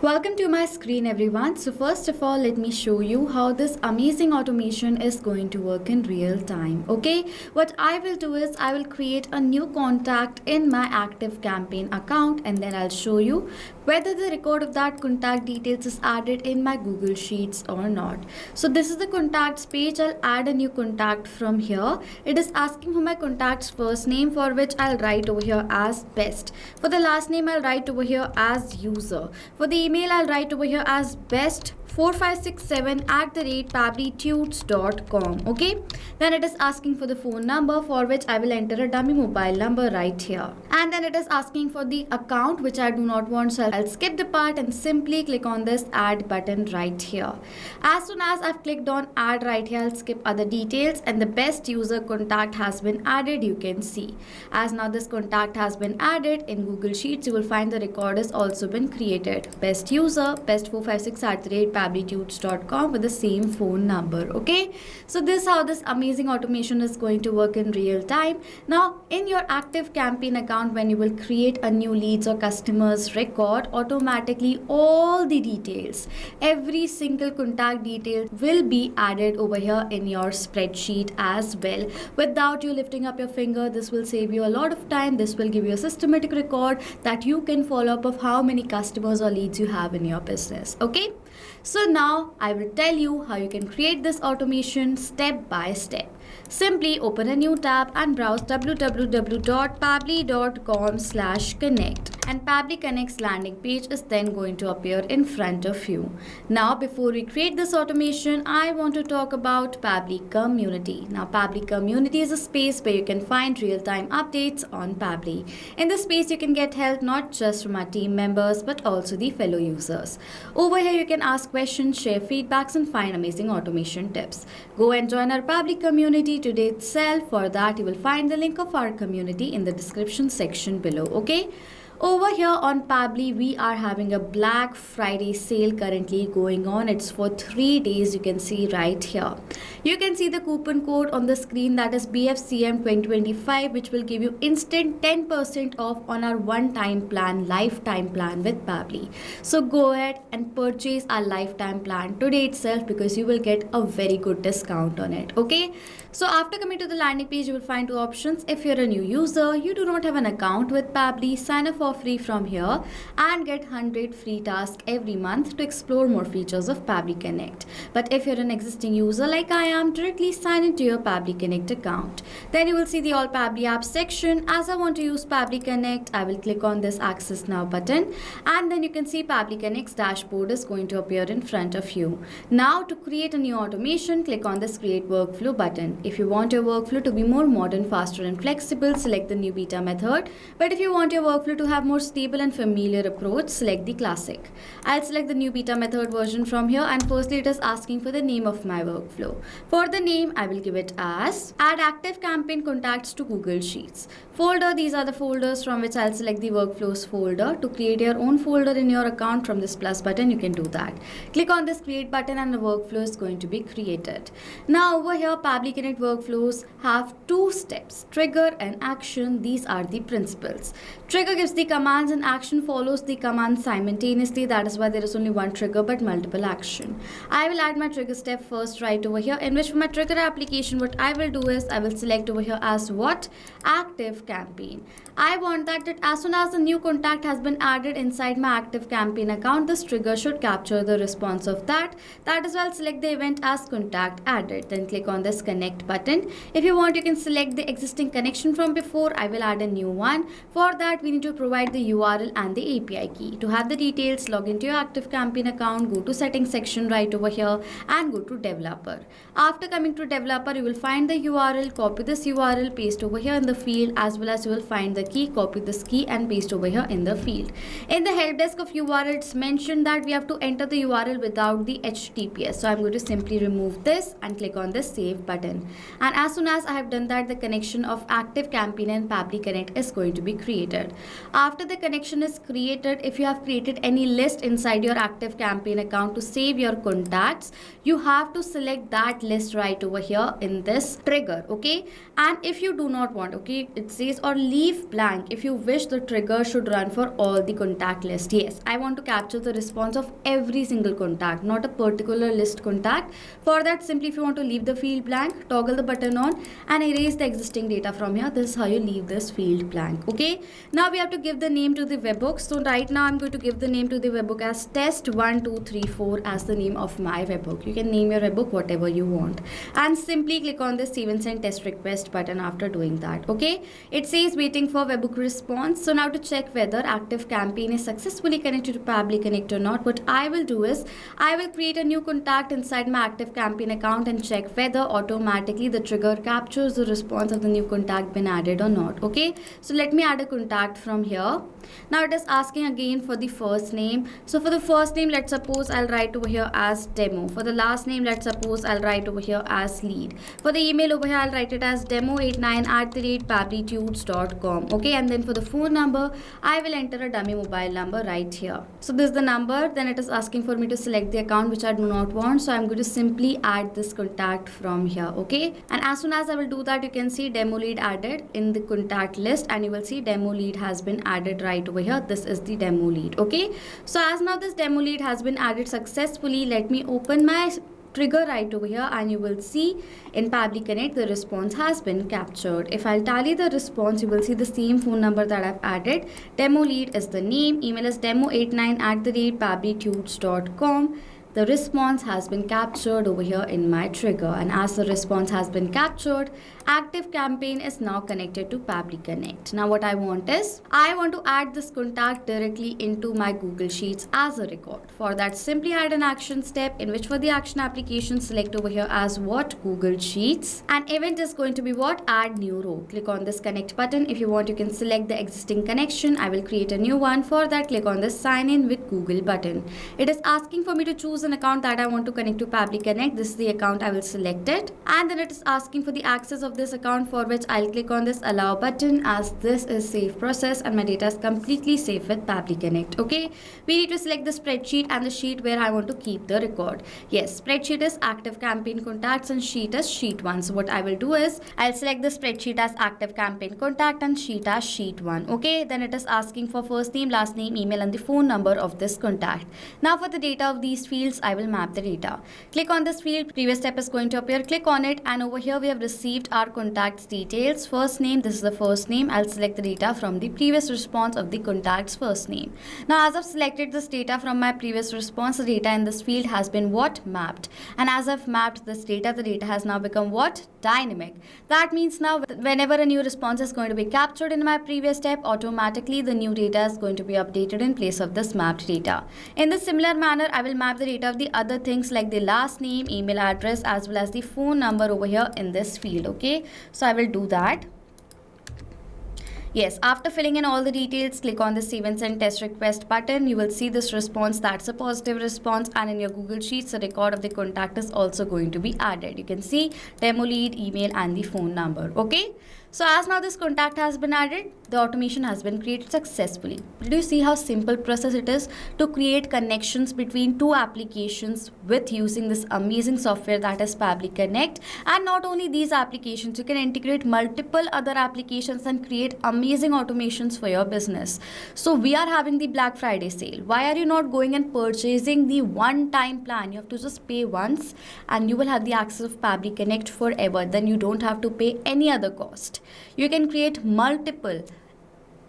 Welcome to my screen everyone. So first of all, let me show you how this amazing automation is going to work in real time. Okay, what I will do is I will create a new contact in my ActiveCampaign account, and then I'll show you whether the record of that contact details is added in my Google Sheets or not. So this is the contacts page. I'll add a new contact from here. It is asking for my contact's first name, for which I'll write over here as best. For the last name, I'll write over here as user. For the email, I'll write over here as best4567@pabblytunes.com. Okay, then it is asking for the phone number, for which I will enter a dummy mobile number right here, and then it is asking for the account, which I do not want, so I'll skip the part and simply click on this add button right here. As soon as I've clicked on add right here, I'll skip other details, and the best user contact has been added. You can see as now this contact has been added in Google Sheets. You will find the record has also been created. Best user best456@pabblytunes.com with the same phone number. Okay, so this is how this amazing automation is going to work in real time. Now in your ActiveCampaign account, when you will create a new leads or customers record, automatically all the details, every single contact detail will be added over here in your spreadsheet as well, without you lifting up your finger. This will save you a lot of time. This will give you a systematic record that you can follow up of how many customers or leads you have in your business. Okay, so now I will tell you how you can create this automation step by step. Simply open a new tab and browse www.pabbly.com/connect, and Pabbly Connect's landing page is then going to appear in front of you. Now before we create this automation, I want to talk about Pabbly Community. Now Pabbly Community is a space where you can find real-time updates on Pabbly. In this space, you can get help not just from our team members but also the fellow users. Over here you can ask questions, share feedbacks, and find amazing automation tips. Go and join our Pabbly community today itself. For that, you will find the link of our community in the description section below. Okay, over here on Pabbly, we are having a Black Friday sale currently going on. It's for 3 days. You can see right here. You can see the coupon code on the screen, that is BFCM 2025, which will give you instant 10% off on our one-time plan, lifetime plan with Pabbly. So go ahead and purchase our lifetime plan today itself, because you will get a very good discount on it. Okay, so after coming to the landing page, you will find two options. If you're a new user, you do not have an account with Pabbly, sign up for free from here and get 100 free tasks every month to explore more features of Pabbly Connect. But if you're an existing user like I am, directly sign into your Pabbly Connect account. Then you will see the All Pabbly Apps section. As I want to use Pabbly Connect, I will click on this Access Now button, and then you can see Pabbly Connect's dashboard is going to appear in front of you. Now to create a new automation, click on this Create Workflow button. If you want your workflow to be more modern, faster, and flexible, select the new beta method. But if you want your workflow to have more stable and familiar approach, select the classic. I'll select the new beta method version from here, and firstly it is asking for the name of my workflow. For the name, I will give it as Add ActiveCampaign Contacts to Google Sheets. Folder, these are the folders from which I'll select the workflows folder. To create your own folder in your account, from this plus button, you can do that. Click on this create button and the workflow is going to be created. Now over here, Pabbly Connect workflows have two steps: trigger and action. These are the principles. Trigger gives the commands and action follows the command simultaneously. That is why there is only one trigger but multiple action. I will add my trigger step first right over here, in which for my trigger application, what I will do is I will select over here as what? ActiveCampaign. I want that as soon as a new contact has been added inside my ActiveCampaign account, this trigger should capture the response of that. That is why I'll select the event as contact added. Then click on this connect button. If you want, you can select the existing connection from before. I will add a new one. For that, we need to provide the URL and the API key. To have the details, log into your ActiveCampaign account, go to settings section right over here and go to developer. After coming to developer, you will find the URL, copy this URL, paste over here in the field, as well as you will find the key, copy this key and paste over here in the field. In the help desk of URL, it's mentioned that we have to enter the URL without the HTTPS. So I'm going to simply remove this and click on the save button. And as soon as I have done that, the connection of ActiveCampaign and Pabbly Connect is going to be created. after the connection is created, if you have created any list inside your ActiveCampaign account to save your contacts, you have to select that list right over here in this trigger, okay? And if you do not want, okay, it says or leave blank if you wish the trigger should run for all the contact list. Yes, I want to capture the response of every single contact, not a particular list contact. For that, simply if you want to leave the field blank, toggle the button on and erase the existing data from here. This is how you leave this field blank, okay? Now we have to give the name to the webbook. So right now I'm going to give the name to the webbook as test1234 as the name of my webbook. You can name your webbook whatever you want, and simply click on the save and send test request button after doing that, okay? It says waiting for webbook response. So now to check whether ActiveCampaign is successfully connected to Pabbly Connect or not, what I will do is I will create a new contact inside my ActiveCampaign account and check whether automatically the trigger captures the response of the new contact been added or not, okay? So let me add a contact from here. Now it is asking again for the first name. So for the first name, let's suppose I'll write over here as demo. For the last name, let's suppose I'll write over here as lead. For the email over here, I'll write it as demo89@pabblytudes.com, okay? And then for the phone number, I will enter a dummy mobile number right here. So this is the number. Then it is asking for me to select the account which I do not want. So I'm going to simply add this contact from here, okay? And as soon as I will do that, you can see demo lead added in the contact list, and you will see demo lead has been added right over here. This is the demo lead, okay? So as now this demo lead has been added successfully, let me open my trigger right over here, and you will see in Pabbly Connect the response has been captured. If I'll tally the response, you will see the same phone number that I've added. Demo lead is the name, email is demo89@pabblytudes.com. The response has been captured over here in my trigger, and as the response has been captured, ActiveCampaign is now connected to Pabbly Connect. Now what I want is, I want to add this contact directly into my Google Sheets as a record. For that, simply add an action step in which for the action application, select over here as what? Google Sheets. And event is going to be what? Add new row. Click on this connect button. If you want, you can select the existing connection. I will create a new one. For that, click on the sign in with Google button. It is asking for me to choose an account that I want to connect to Pabbly Connect. This is the account. I will select it, and then it is asking for the access of this account, for which I'll click on this allow button, as this is safe process and my data is completely safe with Pabbly Connect, okay? We need to select the spreadsheet and the sheet where I want to keep the record. Yes, spreadsheet is ActiveCampaign contacts and sheet is sheet 1. So what I will do is I'll select the spreadsheet as ActiveCampaign contact and sheet as sheet 1, okay? Then it is asking for first name, last name, email and the phone number of this contact. Now for the data of these fields, I will map the data. Click on this field, previous step is going to appear, click on it, and over here we have received our contact's details. First name, this is the first name. I'll select the data from the previous response of the contact's first name. Now as I've selected this data from my previous response, the data in this field has been what? Mapped. And as I've mapped this data, the data has now become what? Dynamic. That means now whenever a new response is going to be captured in my previous step, automatically the new data is going to be updated in place of this mapped data. In the similar manner, I will map the data of the other things like the last name, email address, as well as the phone number over here in this field, okay? So I will do that. Yes, after filling in all the details, click on the save and send test request button. You will see this response. That's a positive response, and in your Google Sheets, the record of the contact is also going to be added. You can see demo lead, email and the phone number, okay? So as now this contact has been added, the automation has been created successfully. Did you see how simple process it is to create connections between two applications with using this amazing software that is Pabbly Connect? And not only these applications, you can integrate multiple other applications and create amazing automations for your business. So we are having the Black Friday sale. Why are you not going and purchasing the one-time plan? You have to just pay once and you will have the access of Pabbly Connect forever. Then you don't have to pay any other cost. You can create multiple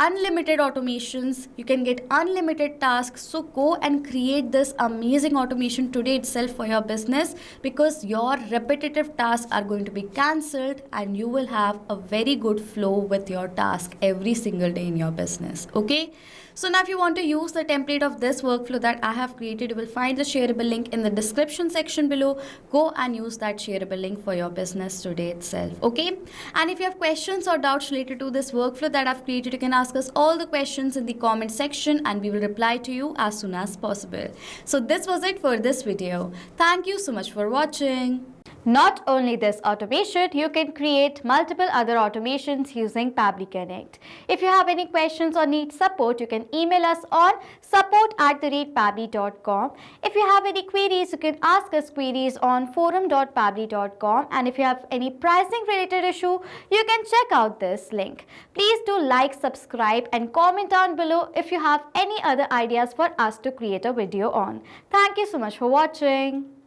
unlimited automations, you can get unlimited tasks. So go and create this amazing automation today itself for your business, because your repetitive tasks are going to be cancelled and you will have a very good flow with your task every single day in your business, okay? So now if you want to use the template of this workflow that I have created, you will find the shareable link in the description section below. Go and use that shareable link for your business today itself, okay? And if you have questions or doubts related to this workflow that I've created, you can ask us all the questions in the comment section and we will reply to you as soon as possible. So this was it for this video. Thank you so much for watching. Not only this automation, you can create multiple other automations using Pabbly Connect. If you have any questions or need support, you can email us on support@pabbly.com. If you have any queries, you can ask us queries on forum.pabbly.com. And if you have any pricing related issue, you can check out this link. Please do like, subscribe and comment down below if you have any other ideas for us to create a video on. Thank you so much for watching.